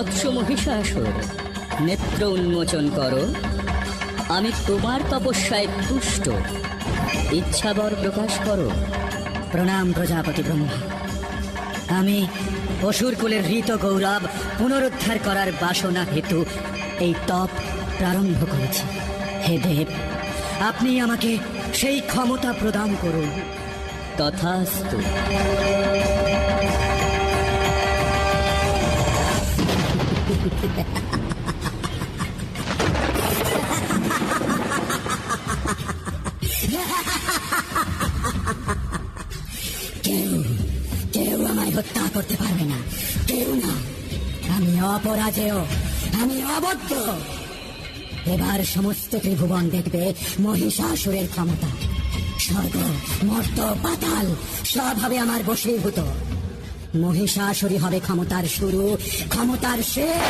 বৎস মহিষাসুর, নেত্র উন্মোচন করো। আমি তোমার তপস্যায় তুষ্ট, ইচ্ছাবর প্রকাশ করো। প্রণাম প্রজাপতি ব্রহ্মা। আমি অসুর কুলের হৃত গৌরব পুনরুদ্ধার করার বাসনা হেতু এই তপ প্রারম্ভ করেছি। হে দেব, আপনি আমাকে সেই ক্ষমতা প্রদান করুন। তথাস্তু। কেউ আমায় হত্যা করতে পারবে না, কেউ না। আমি অপরাজেয়, আমি অবদ্ধ। এবার সমস্ত ত্রিভুবন দেখবে মহিষাসুরের ক্ষমতা। স্বর্গ, মর্ত, পাতাল সব হবে আমার বশীভূত। মহিষাসুরই হবে ক্ষমতার শুরু, ক্ষমতার শেষ।